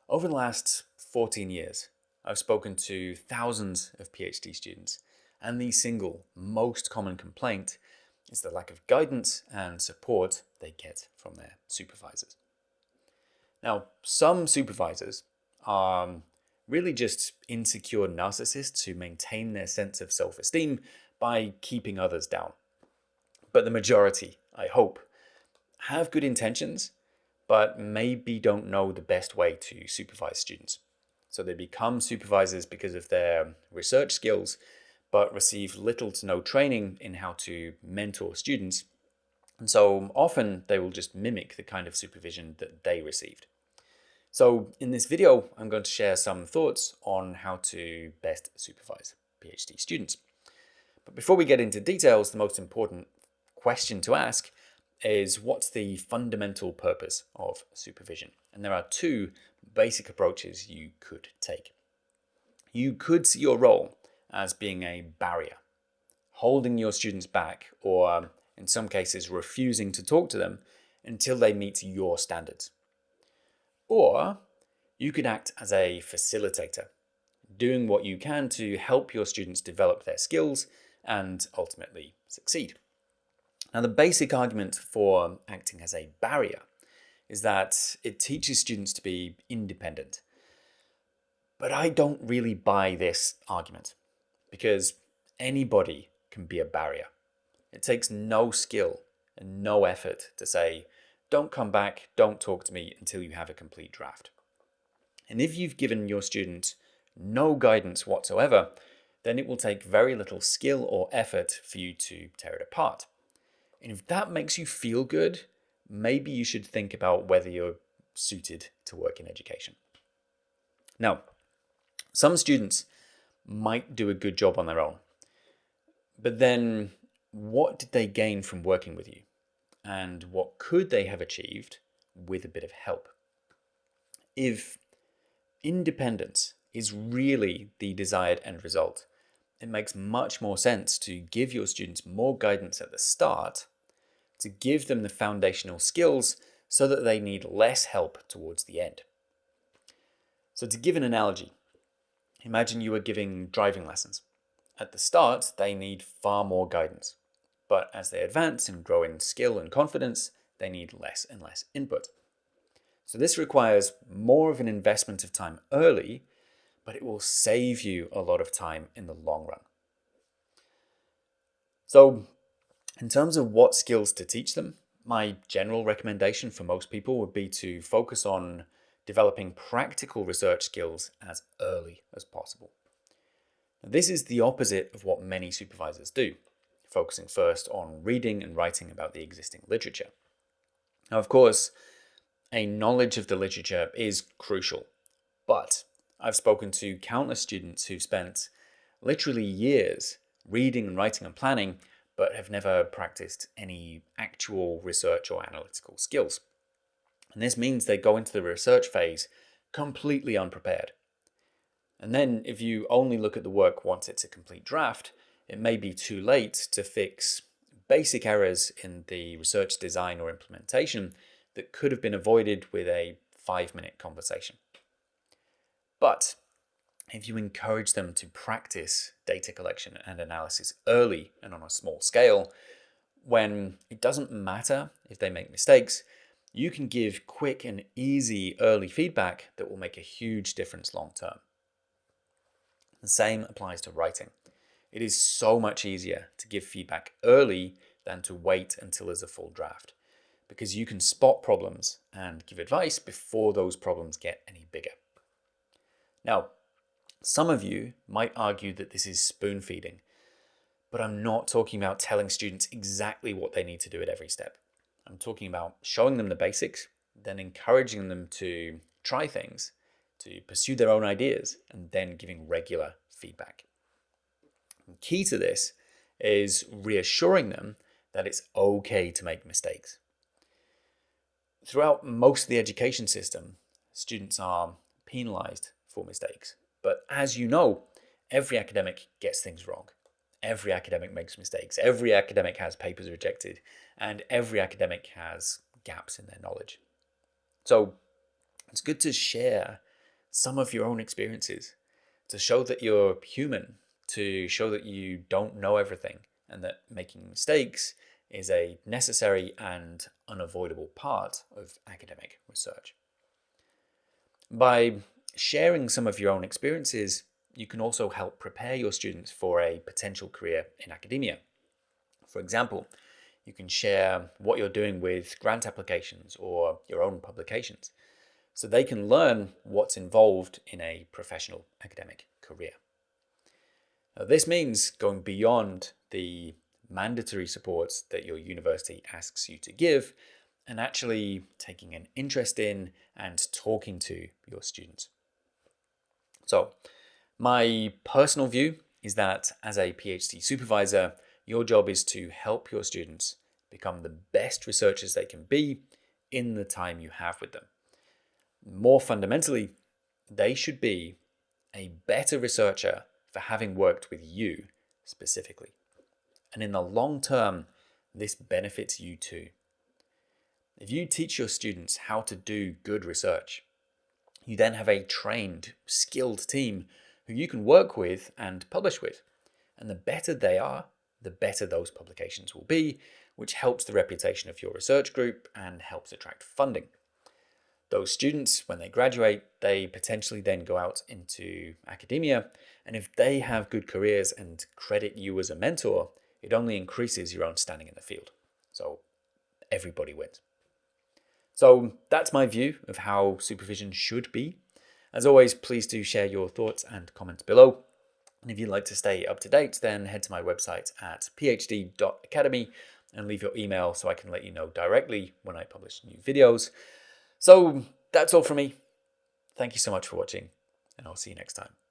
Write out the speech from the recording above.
Over the last 14 years, I've spoken to thousands of PhD students, and the single most common complaint is the lack of guidance and support they get from their supervisors. Now, some supervisors are really just insecure narcissists who maintain their sense of self-esteem by keeping others down. But the majority, I hope, have good intentions, but maybe don't know the best way to supervise students. So they become supervisors because of their research skills, but receive little to no training in how to mentor students. And so often they will just mimic the kind of supervision that they received. So in this video, I'm going to share some thoughts on how to best supervise PhD students. But before we get into details, the most important question to ask is, what's the fundamental purpose of supervision? And there are two basic approaches you could take. You could see your role as being a barrier, holding your students back, or in some cases refusing to talk to them until they meet your standards. Or you could act as a facilitator, doing what you can to help your students develop their skills and ultimately succeed. Now, the basic argument for acting as a barrier is that it teaches students to be independent. But I don't really buy this argument, because anybody can be a barrier. It takes no skill and no effort to say, don't come back, don't talk to me until you have a complete draft. And if you've given your student no guidance whatsoever, then it will take very little skill or effort for you to tear it apart. And if that makes you feel good, maybe you should think about whether you're suited to work in education. Now, some students might do a good job on their own, but then what did they gain from working with you? And what could they have achieved with a bit of help? If independence is really the desired end result, it makes much more sense to give your students more guidance at the start, to give them the foundational skills so that they need less help towards the end. So to give an analogy, imagine you are giving driving lessons. At the start, they need far more guidance. But as they advance and grow in skill and confidence, they need less and less input. So this requires more of an investment of time early, but it will save you a lot of time in the long run. So in terms of what skills to teach them, my general recommendation for most people would be to focus on developing practical research skills as early as possible. Now, this is the opposite of what many supervisors do, focusing first on reading and writing about the existing literature. Now, of course, a knowledge of the literature is crucial, but I've spoken to countless students who've spent literally years reading and writing and planning, but have never practiced any actual research or analytical skills. And this means they go into the research phase completely unprepared. And then if you only look at the work once it's a complete draft, it may be too late to fix basic errors in the research design or implementation that could have been avoided with a 5-minute conversation. But if you encourage them to practice data collection and analysis early and on a small scale, when it doesn't matter if they make mistakes, you can give quick and easy early feedback that will make a huge difference long term. The same applies to writing. It is so much easier to give feedback early than to wait until there's a full draft, because you can spot problems and give advice before those problems get any bigger. Now, some of you might argue that this is spoon feeding, but I'm not talking about telling students exactly what they need to do at every step. I'm talking about showing them the basics, then encouraging them to try things, to pursue their own ideas, and then giving regular feedback. The key to this is reassuring them that it's okay to make mistakes. Throughout most of the education system, students are penalized for mistakes. But as you know, every academic gets things wrong. Every academic makes mistakes. Every academic has papers rejected. And every academic has gaps in their knowledge. So it's good to share some of your own experiences, to show that you're human, to show that you don't know everything, and that making mistakes is a necessary and unavoidable part of academic research. By sharing some of your own experiences, you can also help prepare your students for a potential career in academia. For example, you can share what you're doing with grant applications or your own publications, so they can learn what's involved in a professional academic career. Now, this means going beyond the mandatory supports that your university asks you to give and actually taking an interest in and talking to your students. So, my personal view is that as a PhD supervisor, your job is to help your students become the best researchers they can be in the time you have with them. More fundamentally, they should be a better researcher for having worked with you specifically. And in the long term, this benefits you too. If you teach your students how to do good research, you then have a trained, skilled team who you can work with and publish with. And the better they are, the better those publications will be, which helps the reputation of your research group and helps attract funding. Those students, when they graduate, they potentially then go out into academia. And if they have good careers and credit you as a mentor, it only increases your own standing in the field. So everybody wins. So that's my view of how supervision should be. As always, please do share your thoughts and comments below. And if you'd like to stay up to date, then head to my website at phd.academy and leave your email so I can let you know directly when I publish new videos. So that's all from me. Thank you so much for watching, and I'll see you next time.